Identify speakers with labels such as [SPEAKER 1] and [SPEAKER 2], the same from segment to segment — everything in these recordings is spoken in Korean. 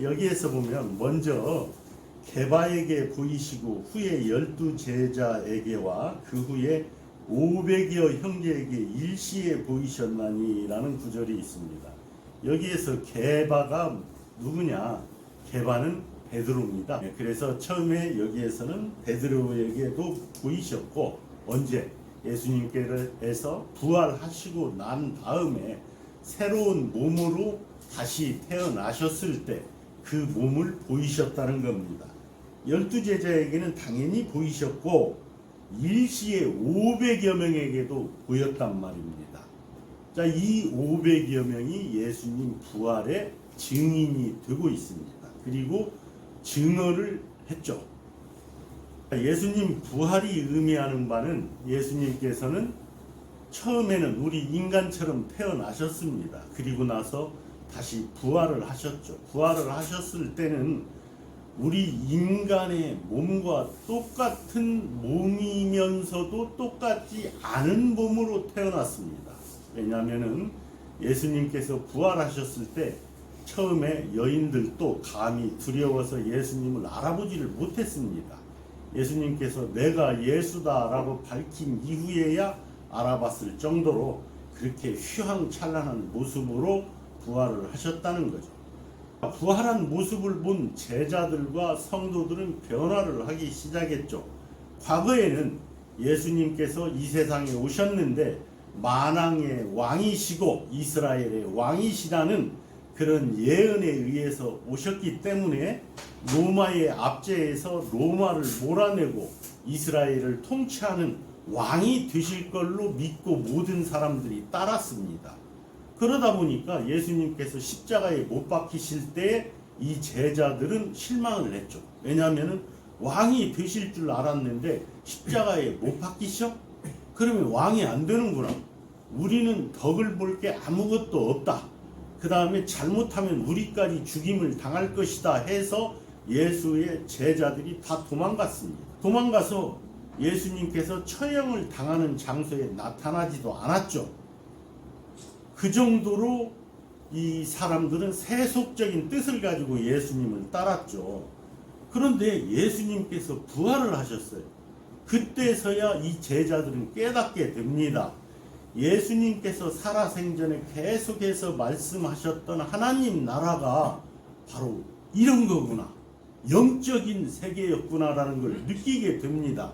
[SPEAKER 1] 여기에서 보면 먼저 게바에게 보이시고 후에 12제자에게와 그 후에 500여 형제에게 일시에 보이셨나니라는 구절이 있습니다. 여기에서 게바가 누구냐? 게바는 베드로입니다. 그래서 처음에 여기에서는 베드로에게도 보이셨고, 언제? 예수님께서 부활하시고 난 다음에 새로운 몸으로 다시 태어나셨을 때 그 몸을 보이셨다는 겁니다. 12제자에게는 당연히 보이셨고 일시에 500여 명에게도 보였단 말입니다. 자, 이 500여 명이 예수님 부활의 증인이 되고 있습니다. 그리고 증언을 했죠. 예수님 부활이 의미하는 바는 예수님께서는 처음에는 우리 인간처럼 태어나셨습니다. 그리고 나서 다시 부활을 하셨죠. 부활을 하셨을 때는 우리 인간의 몸과 똑같은 몸이면서도 똑같지 않은 몸으로 태어났습니다. 왜냐하면 예수님께서 부활하셨을 때 처음에 여인들도 감히 두려워서 예수님을 알아보지를 못했습니다. 예수님께서 내가 예수다라고 밝힌 이후에야 알아봤을 정도로 그렇게 휘황찬란한 모습으로 부활을 하셨다는 거죠. 부활한 모습을 본 제자들과 성도들은 변화를 하기 시작했죠. 과거에는 예수님께서 이 세상에 오셨는데 만왕의 왕이시고 이스라엘의 왕이시라는 그런 예언에 의해서 오셨기 때문에 로마의 압제에서 로마를 몰아내고 이스라엘을 통치하는 왕이 되실 걸로 믿고 모든 사람들이 따랐습니다. 그러다 보니까 예수님께서 십자가에 못 박히실 때 이 제자들은 실망을 했죠. 왜냐하면 왕이 되실 줄 알았는데 십자가에 못 박히셔? 그러면 왕이 안 되는구나. 우리는 덕을 볼 게 아무것도 없다. 그 다음에 잘못하면 우리까지 죽임을 당할 것이다 해서 예수의 제자들이 다 도망갔습니다. 도망가서 예수님께서 처형을 당하는 장소에 나타나지도 않았죠. 그 정도로 이 사람들은 세속적인 뜻을 가지고 예수님을 따랐죠. 그런데 예수님께서 부활을 하셨어요. 그때서야 이 제자들은 깨닫게 됩니다. 예수님께서 살아생전에 계속해서 말씀하셨던 하나님 나라가 바로 이런 거구나. 영적인 세계였구나라는 걸 느끼게 됩니다.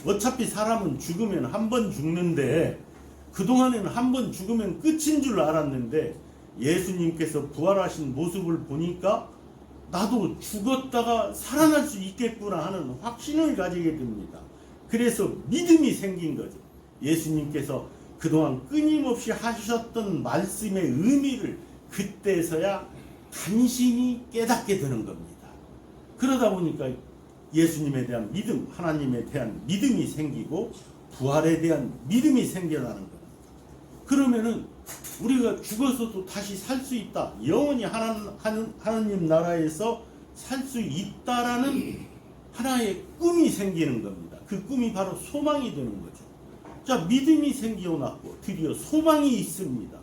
[SPEAKER 1] 어차피 사람은 죽으면 한 번 죽는데 그동안에는 한 번 죽으면 끝인 줄 알았는데 예수님께서 부활하신 모습을 보니까 나도 죽었다가 살아날 수 있겠구나 하는 확신을 가지게 됩니다. 그래서 믿음이 생긴 거죠. 예수님께서 그동안 끊임없이 하셨던 말씀의 의미를 그때서야 간신히 깨닫게 되는 겁니다. 그러다 보니까 예수님에 대한 믿음, 하나님에 대한 믿음이 생기고 부활에 대한 믿음이 생겨나는 겁니다. 그러면은 우리가 죽어서도 다시 살 수 있다. 영원히 하나님 나라에서 살 수 있다라는 하나의 꿈이 생기는 겁니다. 그 꿈이 바로 소망이 되는 거죠. 자, 믿음이 생겨났고 드디어 소망이 있습니다.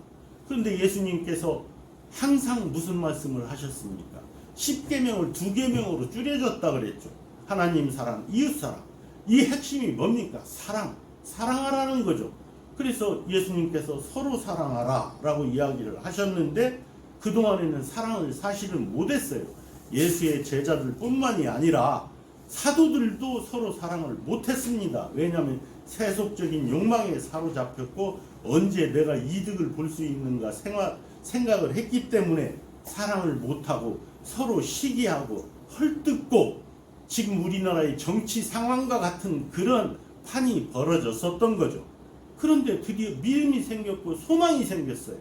[SPEAKER 1] 그런데 예수님께서 항상 무슨 말씀을 하셨습니까? 10계명을 2계명으로 줄여줬다 그랬죠. 하나님 사랑, 이웃 사랑. 이 핵심이 뭡니까? 사랑하라는 거죠. 그래서 예수님께서 서로 사랑하라 라고 이야기를 하셨는데 그동안에는 사랑을 사실은 못했어요. 예수의 제자들 뿐만이 아니라 사도들도 서로 사랑을 못했습니다. 왜냐하면 세속적인 욕망에 사로잡혔고 언제 내가 이득을 볼 수 있는가 생각을 했기 때문에 사랑을 못하고 서로 시기하고 헐뜯고 지금 우리나라의 정치 상황과 같은 그런 판이 벌어졌었던 거죠. 그런데 드디어 믿음이 생겼고 소망이 생겼어요.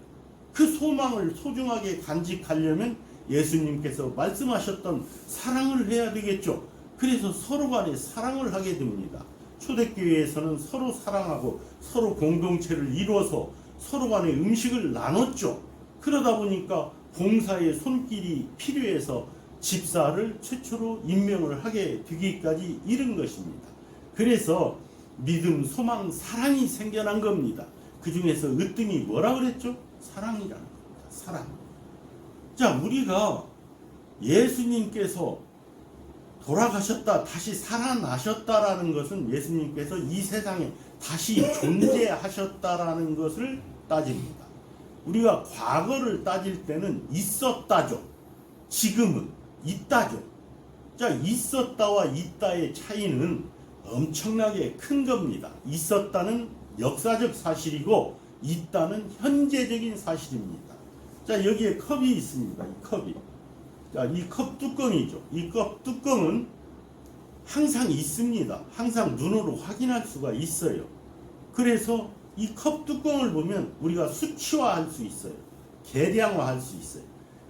[SPEAKER 1] 그 소망을 소중하게 간직하려면 예수님께서 말씀하셨던 사랑을 해야 되겠죠. 그래서 서로 간에 사랑을 하게 됩니다. 초대교회에서는 서로 사랑하고 서로 공동체를 이루어서 서로 간에 음식을 나눴죠. 그러다 보니까 봉사의 손길이 필요해서 집사를 최초로 임명을 하게 되기까지 이른 것입니다. 그래서 믿음, 소망, 사랑이 생겨난 겁니다. 그 중에서 으뜸이 뭐라 그랬죠? 사랑이라는 겁니다. 사랑. 자, 우리가 예수님께서 돌아가셨다 다시 살아나셨다라는 것은 예수님께서 이 세상에 다시 존재하셨다라는 것을 따집니다. 우리가 과거를 따질 때는 있었다죠. 지금은 있다죠. 자, 있었다와 있다의 차이는 엄청나게 큰 겁니다. 있었다는 역사적 사실이고 있다는 현재적인 사실입니다. 자, 여기에 컵이 있습니다. 이 컵이. 자, 이 컵 뚜껑이죠. 이 컵 뚜껑은 항상 있습니다. 항상 눈으로 확인할 수가 있어요. 그래서 이 컵 뚜껑을 보면 우리가 수치화할 수 있어요. 계량화할 수 있어요.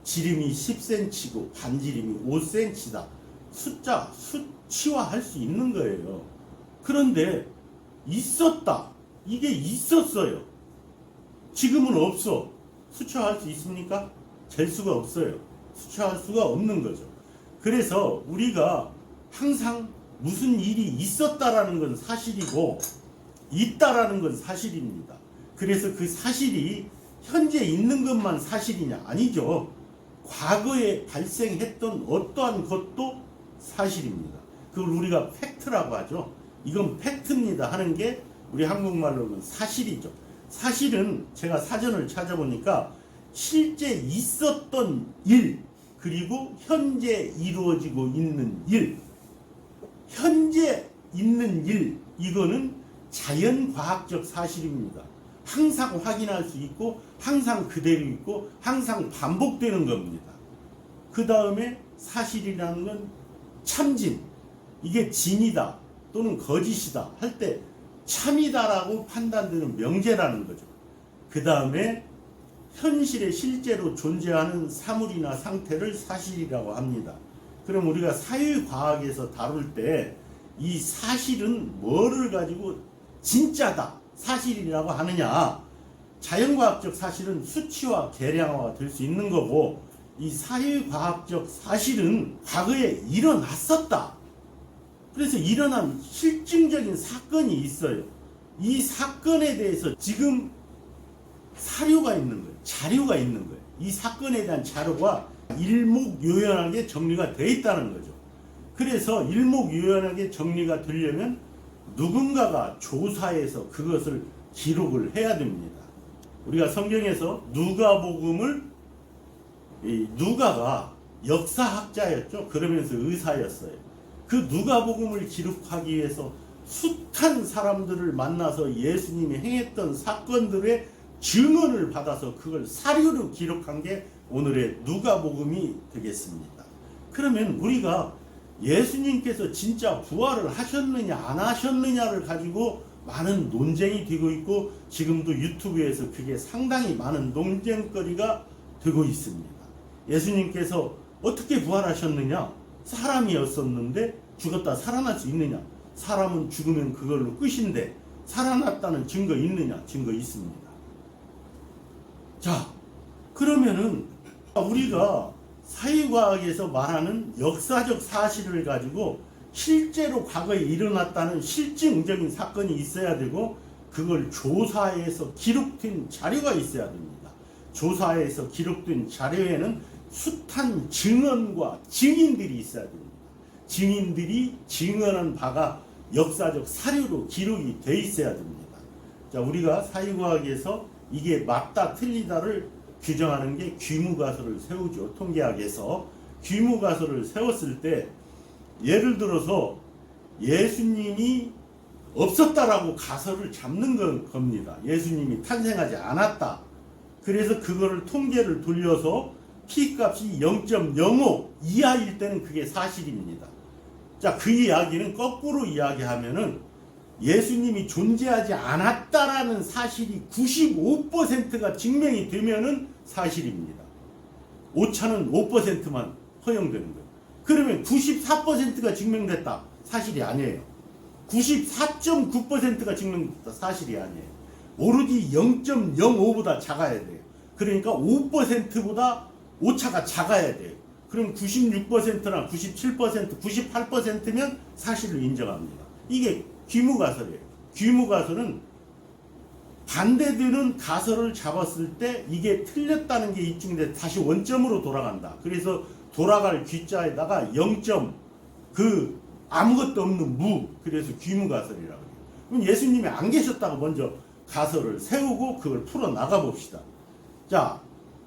[SPEAKER 1] 지름이 10cm고 반지름이 5cm다. 숫자 수치화할 수 있는 거예요. 그런데 있었다. 이게 있었어요. 지금은 없어. 수치화할 수 있습니까? 잴 수가 없어요. 수치화할 수가 없는 거죠. 그래서 우리가 항상 무슨 일이 있었다라는 건 사실이고 있다라는 건 사실입니다. 그래서 그 사실이 현재 있는 것만 사실이냐? 아니죠. 과거에 발생했던 어떠한 것도 사실입니다. 그걸 우리가 팩트라고 하죠. 이건 팩트입니다 하는 게 우리 한국말로는 사실이죠. 사실은 제가 사전을 찾아보니까 실제 있었던 일, 그리고 현재 이루어지고 있는 일, 현재 있는 일, 이거는 자연과학적 사실입니다. 항상 확인할 수 있고 항상 그대로 있고 항상 반복되는 겁니다. 그 다음에 사실이라는 건 참진, 이게 진이다 또는 거짓이다 할 때 참이다라고 판단되는 명제라는 거죠. 그 다음에 현실에 실제로 존재하는 사물이나 상태를 사실이라고 합니다. 그럼 우리가 사회과학에서 다룰 때 이 사실은 뭐를 가지고 진짜다, 사실이라고 하느냐? 자연과학적 사실은 수치화, 계량화가 될 수 있는 거고, 이 사회과학적 사실은 과거에 일어났었다. 그래서 일어난 실증적인 사건이 있어요. 이 사건에 대해서 지금 사료가 있는 거예요. 자료가 있는 거예요. 이 사건에 대한 자료가 일목요연하게 정리가 되어 있다는 거죠. 그래서 일목요연하게 정리가 되려면 누군가가 조사해서 그것을 기록을 해야 됩니다. 우리가 성경에서 누가복음을, 누가가 역사학자였죠. 그러면서 의사였어요. 그 누가복음을 기록하기 위해서 숱한 사람들을 만나서 예수님이 행했던 사건들의 증언을 받아서 그걸 사료로 기록한 게 오늘의 누가복음이 되겠습니다. 그러면 우리가 예수님께서 진짜 부활을 하셨느냐 안 하셨느냐를 가지고 많은 논쟁이 되고 있고, 지금도 유튜브에서 그게 상당히 많은 논쟁거리가 되고 있습니다. 예수님께서 어떻게 부활하셨느냐? 사람이었었는데 죽었다 살아날 수 있느냐? 사람은 죽으면 그걸로 끝인데 살아났다는 증거 있느냐? 증거 있습니다. 자, 그러면은 우리가 사회과학에서 말하는 역사적 사실을 가지고 실제로 과거에 일어났다는 실증적인 사건이 있어야 되고, 그걸 조사해서 기록된 자료가 있어야 됩니다. 조사해서 기록된 자료에는 숱한 증언과 증인들이 있어야 됩니다. 증인들이 증언한 바가 역사적 사료로 기록이 돼 있어야 됩니다. 자, 우리가 사회과학에서 이게 맞다 틀리다를 규정하는 게 귀무가설을 세우죠. 통계학에서 귀무가설을 세웠을 때 예를 들어서 예수님이 없었다라고 가설을 잡는 겁니다. 예수님이 탄생하지 않았다. 그래서 그거를 통계를 돌려서 P값이 0.05 이하일 때는 그게 사실입니다. 자, 그 이야기는 거꾸로 이야기하면은 예수님이 존재하지 않았다라는 사실이 95%가 증명이 되면은 사실입니다. 오차는 5%만 허용되는 거예요. 그러면 94%가 증명됐다. 사실이 아니에요. 94.9%가 증명됐다. 사실이 아니에요. 오로지 0.05보다 작아야 돼요. 그러니까 5%보다 오차가 작아야 돼요. 그럼 96%나 97%, 98%면 사실을 인정합니다. 이게 귀무가설이에요. 귀무가설은 반대되는 가설을 잡았을 때 이게 틀렸다는 게 입증돼 다시 원점으로 돌아간다. 그래서 돌아갈 귀자에다가 0점 그 아무것도 없는 무, 그래서 귀무가설이라고 해요. 그럼 예수님이 안 계셨다고 먼저 가설을 세우고 그걸 풀어 나가 봅시다. 자,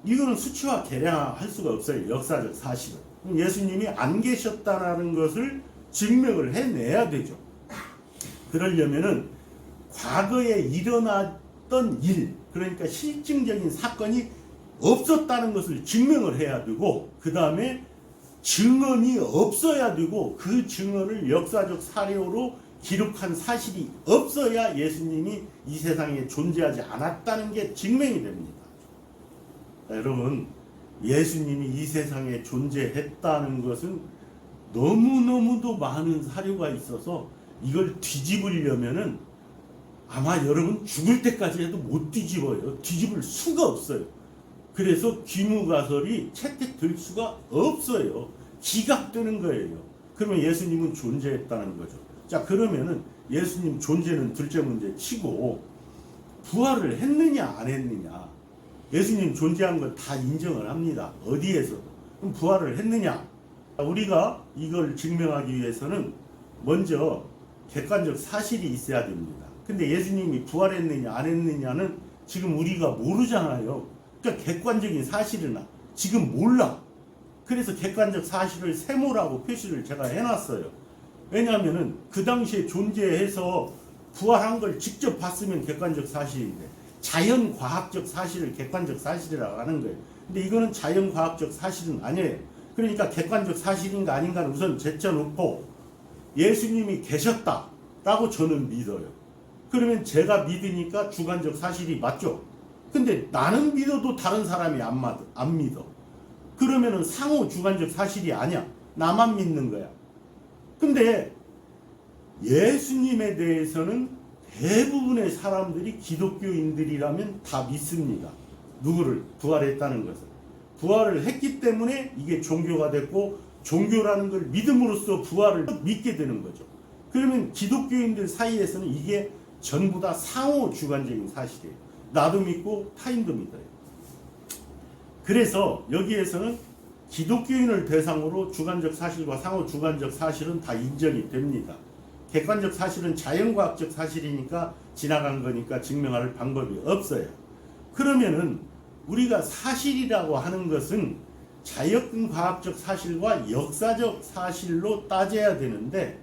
[SPEAKER 1] 이거는 수치화 계량할 수가 없어요. 역사적 사실은. 그럼 예수님이 안 계셨다는 것을 증명을 해내야 되죠. 그러려면은 과거에 일어났던 일, 그러니까 실증적인 사건이 없었다는 것을 증명을 해야 되고, 그 다음에 증언이 없어야 되고, 그 증언을 역사적 사료로 기록한 사실이 없어야 예수님이 이 세상에 존재하지 않았다는 게 증명이 됩니다. 자, 여러분, 예수님이 이 세상에 존재했다는 것은 너무너무도 많은 사료가 있어서 이걸 뒤집으려면은 아마 여러분 죽을 때까지 해도 못 뒤집어요. 뒤집을 수가 없어요. 그래서 귀무가설이 채택될 수가 없어요. 기각되는 거예요. 그러면 예수님은 존재했다는 거죠. 자, 그러면은 예수님 존재는 둘째 문제 치고 부활을 했느냐 안 했느냐. 예수님 존재한 걸 다 인정을 합니다. 어디에서? 그럼 부활을 했느냐? 우리가 이걸 증명하기 위해서는 먼저 객관적 사실이 있어야 됩니다. 근데 예수님이 부활했느냐 안 했느냐는 지금 우리가 모르잖아요. 그러니까 객관적인 사실은 지금 몰라. 그래서 객관적 사실을 세모라고 표시를 제가 해놨어요. 왜냐하면은 그 당시에 존재해서 부활한 걸 직접 봤으면 객관적 사실인데 자연과학적 사실을 객관적 사실이라고 하는 거예요. 근데 이거는 자연과학적 사실은 아니에요. 그러니까 객관적 사실인가 아닌가는 우선 제쳐놓고 예수님이 계셨다라고 저는 믿어요. 그러면 제가 믿으니까 주관적 사실이 맞죠. 근데 나는 믿어도 다른 사람이 안 믿어. 그러면은 상호 주관적 사실이 아니야. 나만 믿는 거야. 근데 예수님에 대해서는 대부분의 사람들이 기독교인들이라면 다 믿습니다. 누구를? 부활했다는 것을. 부활을 했기 때문에 이게 종교가 됐고, 종교라는 걸 믿음으로써 부활을 믿게 되는 거죠. 그러면 기독교인들 사이에서는 이게 전부 다 상호 주관적인 사실이에요. 나도 믿고 타인도 믿어요. 그래서 여기에서는 기독교인을 대상으로 주관적 사실과 상호 주관적 사실은 다 인정이 됩니다. 객관적 사실은 자연과학적 사실이니까 지나간 거니까 증명할 방법이 없어요. 그러면은 우리가 사실이라고 하는 것은 자연과학적 사실과 역사적 사실로 따져야 되는데,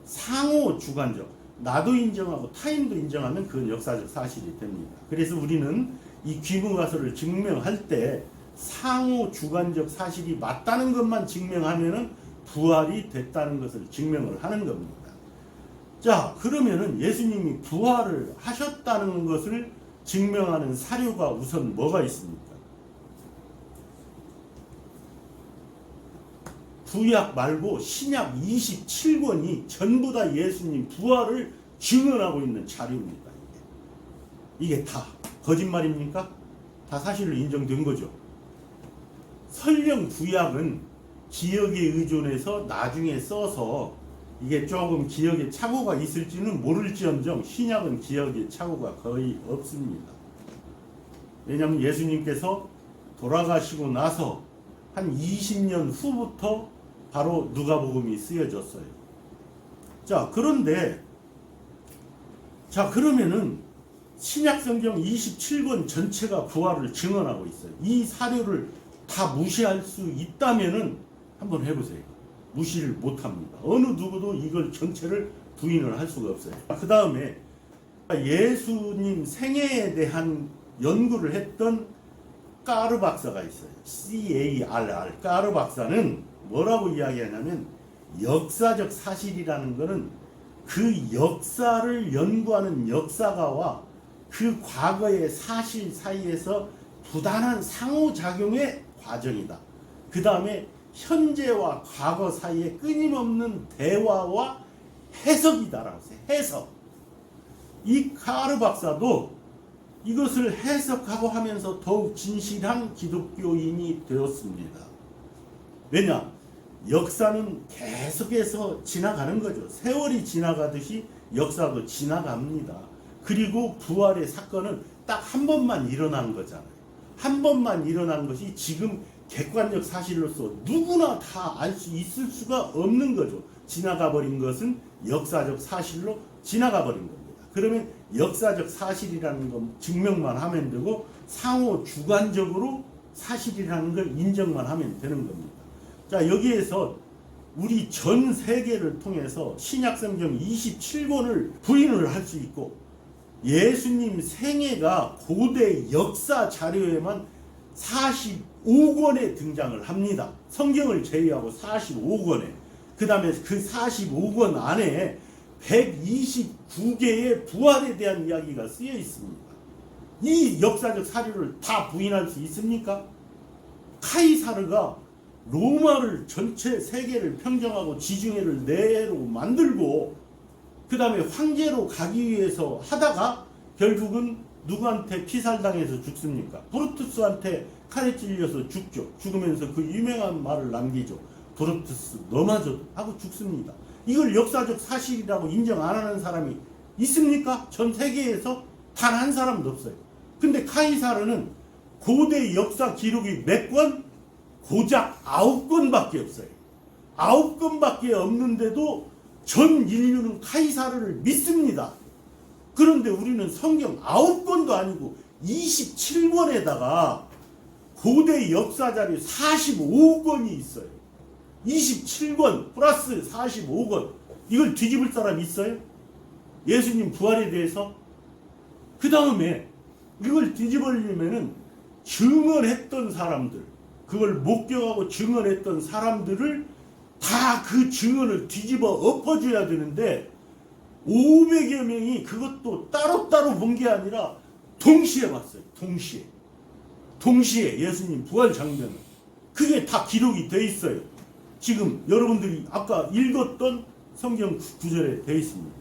[SPEAKER 1] 상호 주관적, 나도 인정하고 타인도 인정하면 그건 역사적 사실이 됩니다. 그래서 우리는 이 귀무가설을 증명할 때 상호 주관적 사실이 맞다는 것만 증명하면은 부활이 됐다는 것을 증명을 하는 겁니다. 자, 그러면은 예수님이 부활을 하셨다는 것을 증명하는 사료가 우선 뭐가 있습니까? 구약 말고 신약 27권이 전부 다 예수님 부활을 증언하고 있는 자료입니다. 이게 다 거짓말입니까? 다 사실로 인정된 거죠. 설령 구약은 기억에 의존해서 나중에 써서 이게 조금 기억에 착오가 있을지는 모를지언정 신약은 기억에 착오가 거의 없습니다. 왜냐하면 예수님께서 돌아가시고 나서 한 20년 후부터 바로 누가복음이 쓰여졌어요. 자, 그런데 그러면은 신약성경 27권 전체가 부활을 증언하고 있어요. 이 사료를 다 무시할 수 있다면은 한번 해보세요. 무시를 못합니다. 어느 누구도 이걸 전체를 부인을 할 수가 없어요. 그 다음에 예수님 생애에 대한 연구를 했던 까르 박사가 있어요. CARR. 까르 박사는 뭐라고 이야기하냐면, 역사적 사실이라는 것은 그 역사를 연구하는 역사가와 그 과거의 사실 사이에서 부단한 상호작용의 과정이다. 그 다음에 현재와 과거 사이에 끊임없는 대화와 해석이다라고 했어요. 해석. 이 까르 박사도 이것을 해석하고 하면서 더욱 진실한 기독교인이 되었습니다. 왜냐? 역사는 계속해서 지나가는 거죠. 세월이 지나가듯이 역사도 지나갑니다. 그리고 부활의 사건은 딱 한 번만 일어난 거잖아요. 한 번만 일어난 것이 지금 객관적 사실로서 누구나 다 알 수 있을 수가 없는 거죠. 지나가 버린 것은 역사적 사실로 지나가 버린 겁니다. 그러면 역사적 사실이라는 건 증명만 하면 되고 상호 주관적으로 사실이라는 걸 인정만 하면 되는 겁니다. 자, 여기에서 우리 전 세계를 통해서 신약성경 27권을 부인을 할 수 있고 예수님 생애가 고대 역사 자료에만 45권에 등장을 합니다. 성경을 제외하고 45권에. 그 다음에 그 45권 안에 129개의 부활에 대한 이야기가 쓰여 있습니다. 이 역사적 사료를 다 부인할 수 있습니까? 카이사르가 로마를 전체 세계를 평정하고 지중해를 내로 만들고 그 다음에 황제로 가기 위해서 하다가 결국은 누구한테 피살당해서 죽습니까? 브루투스한테 칼에 찔려서 죽죠. 죽으면서 그 유명한 말을 남기죠. 브루투스 너마저 하고 죽습니다. 이걸 역사적 사실이라고 인정 안 하는 사람이 있습니까? 전 세계에서 단 한 사람도 없어요. 근데 카이사르는 고대 역사 기록이 몇 권? 고작 9권밖에 없어요. 9권밖에 없는데도 전 인류는 카이사르를 믿습니다. 그런데 우리는 성경 9권도 아니고 27권에다가 고대 역사 자료 45권이 있어요. 27권 플러스 45권. 이걸 뒤집을 사람 있어요? 예수님 부활에 대해서? 그 다음에 이걸 뒤집으려면은 증언했던 사람들, 그걸 목격하고 증언했던 사람들을 다 그 증언을 뒤집어 엎어줘야 되는데 500여 명이 그것도 따로따로 본 게 아니라 동시에 봤어요. 동시에 예수님 부활 장면을. 그게 다 기록이 돼 있어요. 지금 여러분들이 아까 읽었던 성경 구절에 돼 있습니다.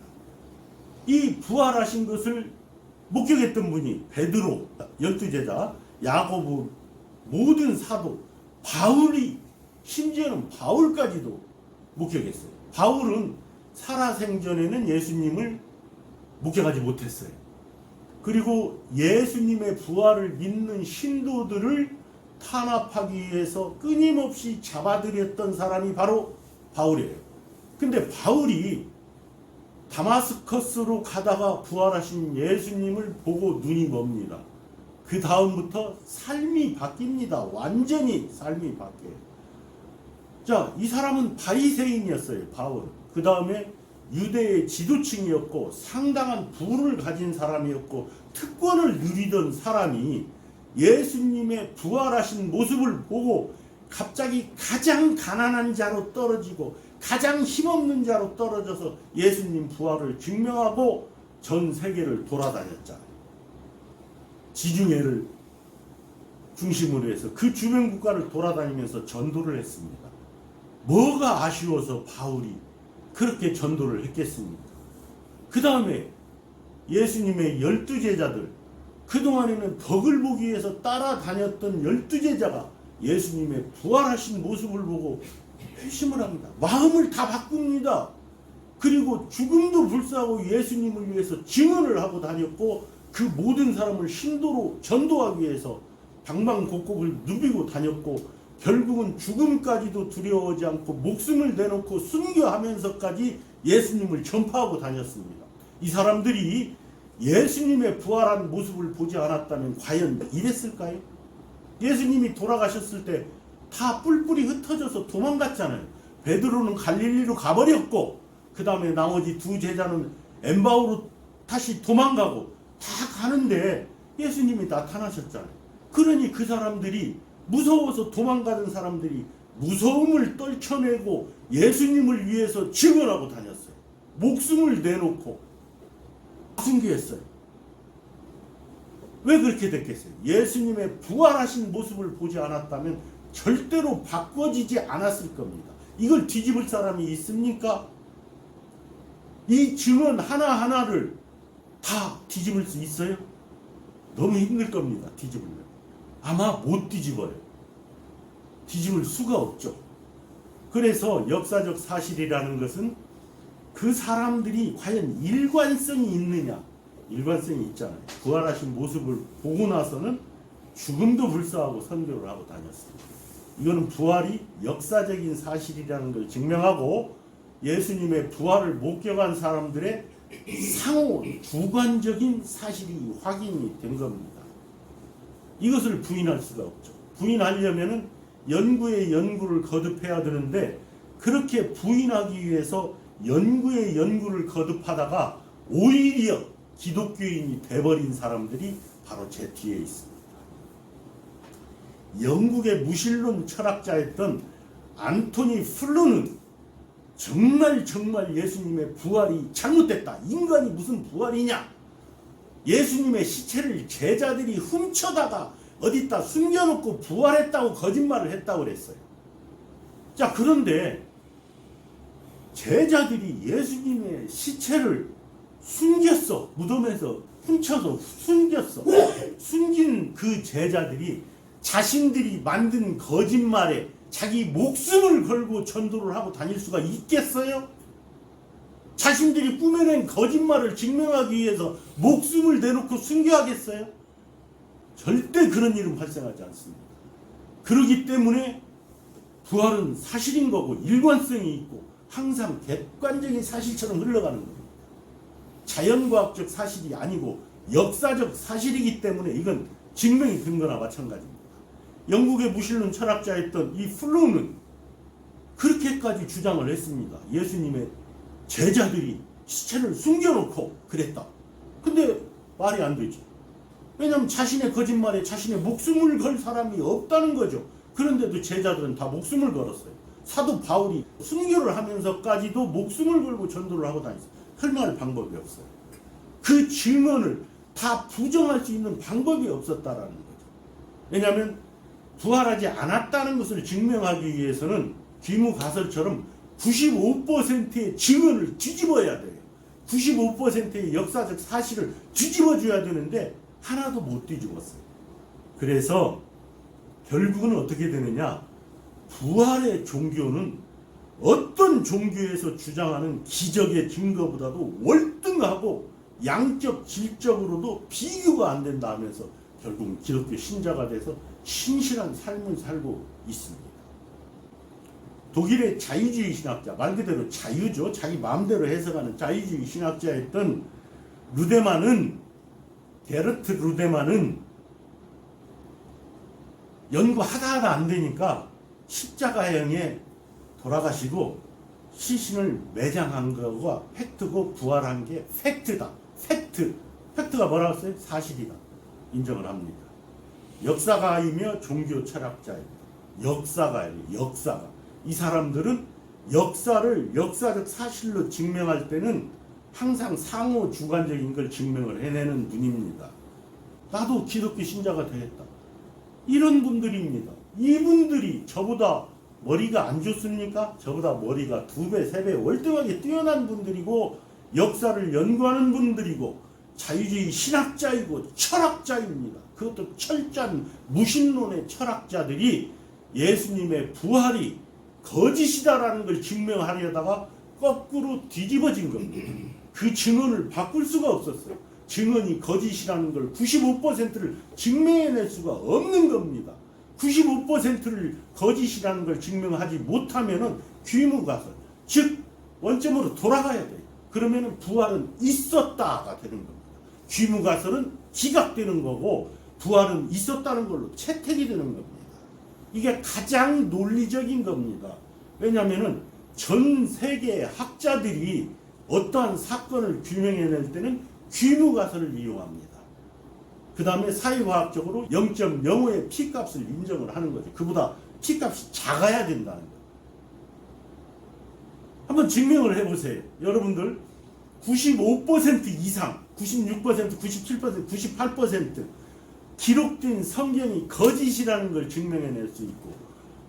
[SPEAKER 1] 이 부활하신 것을 목격했던 분이 베드로, 12제자, 야고보, 모든 사도, 바울이, 심지어는 바울까지도 목격했어요. 바울은 살아생전에는 예수님을 목격하지 못했어요. 그리고 예수님의 부활을 믿는 신도들을 탄압하기 위해서 끊임없이 잡아들였던 사람이 바로 바울이에요. 근데 바울이 다마스커스로 가다가 부활하신 예수님을 보고 눈이 멉니다. 그 다음부터 삶이 바뀝니다. 완전히 삶이 바뀌어요. 자, 이 사람은 바리새인이었어요. 바울. 그 다음에 유대의 지도층이었고 상당한 부를 가진 사람이었고 특권을 누리던 사람이 예수님의 부활하신 모습을 보고 갑자기 가장 가난한 자로 떨어지고 가장 힘없는 자로 떨어져서 예수님 부활을 증명하고 전 세계를 돌아다녔잖아요. 지중해를 중심으로 해서 그 주변 국가를 돌아다니면서 전도를 했습니다. 뭐가 아쉬워서 바울이 그렇게 전도를 했겠습니까? 그 다음에 예수님의 12제자들, 그동안에는 덕을 보기 위해서 따라다녔던 12제자가 예수님의 부활하신 모습을 보고 회심을 합니다. 마음을 다 바꿉니다. 그리고 죽음도 불사하고 예수님을 위해서 증언을 하고 다녔고 그 모든 사람을 신도로 전도하기 위해서 방방곡곡을 누비고 다녔고 결국은 죽음까지도 두려워하지 않고 목숨을 내놓고 순교하면서까지 예수님을 전파하고 다녔습니다. 이 사람들이 예수님의 부활한 모습을 보지 않았다면 과연 이랬을까요? 예수님이 돌아가셨을 때 다 뿔뿔이 흩어져서 도망갔잖아요. 베드로는 갈릴리로 가버렸고 그 다음에 나머지 두 제자는 엠바오로 다시 도망가고 다 가는데 예수님이 나타나셨잖아요. 그러니 그 사람들이 무서워서 도망가는 사람들이 무서움을 떨쳐내고 예수님을 위해서 증언하고 다녔어요. 목숨을 내놓고 순교했어요. 왜 그렇게 됐겠어요? 예수님의 부활하신 모습을 보지 않았다면 절대로 바꿔지지 않았을 겁니다. 이걸 뒤집을 사람이 있습니까? 이 증언 하나하나를 다 뒤집을 수 있어요? 너무 힘들 겁니다. 뒤집으면. 아마 못 뒤집어요. 뒤집을 수가 없죠. 그래서 역사적 사실이라는 것은 그 사람들이 과연 일관성이 있느냐. 일관성이 있잖아요. 부활하신 모습을 보고 나서는 죽음도 불사하고 선교를 하고 다녔습니다. 이거는 부활이 역사적인 사실이라는 걸 증명하고 예수님의 부활을 목격한 사람들의 상호 주관적인 사실이 확인이 된 겁니다. 이것을 부인할 수가 없죠. 부인하려면은 연구에 연구를 거듭해야 되는데 그렇게 부인하기 위해서 연구에 연구를 거듭하다가 오히려 기독교인이 돼버린 사람들이 바로 제 뒤에 있습니다. 영국의 무신론 철학자였던 안토니 플루는 정말 예수님의 부활이 잘못됐다. 인간이 무슨 부활이냐? 예수님의 시체를 제자들이 훔쳐다가 어디다 숨겨놓고 부활했다고 거짓말을 했다고 그랬어요. 자, 그런데 제자들이 예수님의 시체를 숨겼어. 무덤에서 훔쳐서 숨겼어. 숨긴 그 제자들이 자신들이 만든 거짓말에 자기 목숨을 걸고 전도를 하고 다닐 수가 있겠어요? 자신들이 꾸며낸 거짓말을 증명하기 위해서 목숨을 내놓고 숨겨하겠어요? 절대 그런 일은 발생하지 않습니다. 그렇기 때문에 부활은 사실인 거고 일관성이 있고 항상 객관적인 사실처럼 흘러가는 겁니다. 자연과학적 사실이 아니고 역사적 사실이기 때문에 이건 증명이 된 거나 마찬가지입니다. 영국의 무신론 철학자였던 이 플루는 그렇게까지 주장을 했습니다. 예수님의 제자들이 시체를 숨겨놓고 그랬다. 근데 말이 안 되지. 왜냐하면 자신의 거짓말에 자신의 목숨을 걸 사람이 없다는 거죠. 그런데도 제자들은 다 목숨을 걸었어요. 사도 바울이 순교를 하면서까지도 목숨을 걸고 전도를 하고 다녔어요. 설명할 방법이 없어요. 그 증언을 다 부정할 수 있는 방법이 없었다라는 거죠. 왜냐하면 부활하지 않았다는 것을 증명하기 위해서는 귀무가설처럼 95%의 증언을 뒤집어야 돼요. 95%의 역사적 사실을 뒤집어줘야 되는데 하나도 못 뒤집었어요. 그래서 결국은 어떻게 되느냐? 부활의 종교는 어떤 종교에서 주장하는 기적의 증거보다도 월등하고 양적 질적으로도 비교가 안 된다 하면서 결국 기독교 신자가 돼서 신실한 삶을 살고 있습니다. 독일의 자유주의 신학자, 말 그대로 자유죠. 자기 마음대로 해석하는 자유주의 신학자였던 게르트 루데만은 연구하다 안 되니까 십자가형에 돌아가시고 시신을 매장한 거가 팩트고 부활한 게 팩트다. 팩트가 뭐라고 했어요? 사실이다. 인정을 합니다. 역사가이며 종교 철학자입니다. 역사가. 이 사람들은 역사를 역사적 사실로 증명할 때는 항상 상호 주관적인 걸 증명을 해내는 분입니다. 나도 기독교 신자가 되겠다. 이런 분들입니다. 이분들이 저보다 머리가 안 좋습니까? 저보다 머리가 2배, 3배 월등하게 뛰어난 분들이고 역사를 연구하는 분들이고 자유주의 신학자이고 철학자입니다. 그것도 철저한 무신론의 철학자들이 예수님의 부활이 거짓이다라는 걸 증명하려다가 거꾸로 뒤집어진 겁니다. 그 증언을 바꿀 수가 없었어요. 증언이 거짓이라는 걸 95%를 증명해낼 수가 없는 겁니다. 95%를 거짓이라는 걸 증명하지 못하면은 귀무가설, 즉 원점으로 돌아가야 돼요. 그러면은 부활은 있었다가 되는 겁니다. 귀무가설은 기각되는 거고 부활은 있었다는 걸로 채택이 되는 겁니다. 이게 가장 논리적인 겁니다. 왜냐하면은 전 세계 학자들이 어떠한 사건을 규명해낼 때는 귀무가설을 이용합니다. 그 다음에 사회과학적으로 0.05의 P값을 인정을 하는 거죠. 그보다 P값이 작아야 된다는 거예요. 한번 증명을 해보세요. 여러분들 95% 이상, 96%, 97%, 98% 기록된 성경이 거짓이라는 걸 증명해낼 수 있고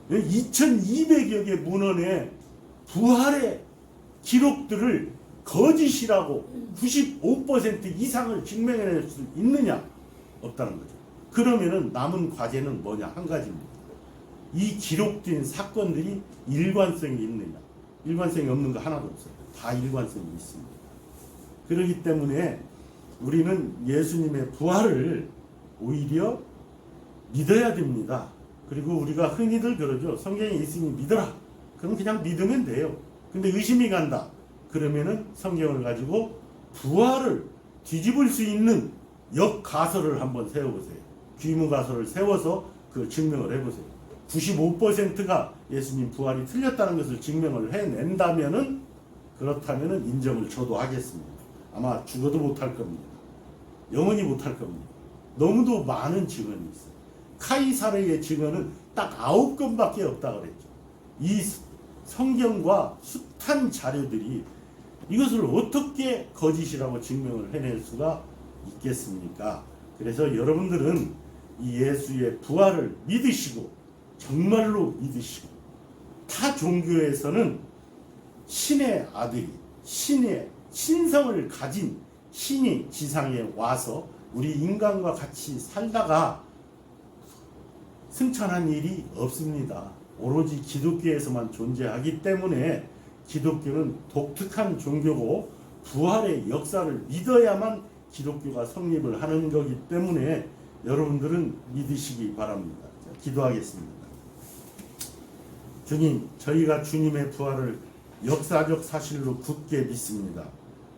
[SPEAKER 1] 2200여 개 문헌의 부활의 기록들을 거짓이라고 95% 이상을 증명해낼 수 있느냐? 없다는 거죠. 그러면은 남은 과제는 뭐냐? 한 가지입니다. 이 기록된 사건들이 일관성이 있느냐? 일관성이 없는 거 하나도 없어요. 다 일관성이 있습니다. 그렇기 때문에 우리는 예수님의 부활을 오히려 믿어야 됩니다. 그리고 우리가 흔히들 그러죠. 성경에 있으니 믿어라. 그럼 그냥 믿으면 돼요. 근데 의심이 간다. 그러면은 성경을 가지고 부활을 뒤집을 수 있는 역가설을 한번 세워보세요. 귀무가설을 세워서 그 증명을 해보세요. 95%가 예수님 부활이 틀렸다는 것을 증명을 해낸다면은, 그렇다면은 인정을 저도 하겠습니다. 아마 죽어도 못할 겁니다. 영원히 못할 겁니다. 너무도 많은 증언이 있어요. 카이사르의 증언은 딱 9건밖에 없다고 그랬죠. 이 성경과 숱한 자료들이 이것을 어떻게 거짓이라고 증명을 해낼 수가 있겠습니까? 그래서 여러분들은 이 예수의 부활을 믿으시고, 정말로 믿으시고, 타 종교에서는 신의 아들이, 신의 신성을 가진 신이 지상에 와서 우리 인간과 같이 살다가 승천한 일이 없습니다. 오로지 기독교에서만 존재하기 때문에 기독교는 독특한 종교고, 부활의 역사를 믿어야만 기독교가 성립을 하는 거기 때문에 여러분들은 믿으시기 바랍니다. 자, 기도하겠습니다. 주님, 저희가 주님의 부활을 역사적 사실로 굳게 믿습니다.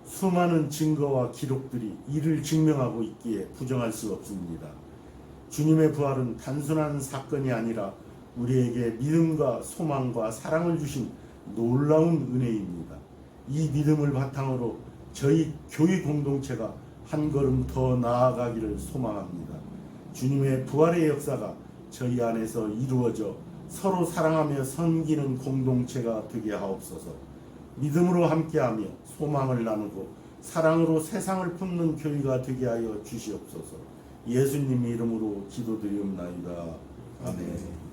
[SPEAKER 1] 수많은 증거와 기록들이 이를 증명하고 있기에 부정할 수 없습니다. 주님의 부활은 단순한 사건이 아니라 우리에게 믿음과 소망과 사랑을 주신 놀라운 은혜입니다. 이 믿음을 바탕으로 저희 교회 공동체가 한 걸음 더 나아가기를 소망합니다. 주님의 부활의 역사가 저희 안에서 이루어져 서로 사랑하며 섬기는 공동체가 되게 하옵소서. 믿음으로 함께하며 소망을 나누고 사랑으로 세상을 품는 교회가 되게 하여 주시옵소서. 예수님 이름으로 기도드리옵나이다. 아멘.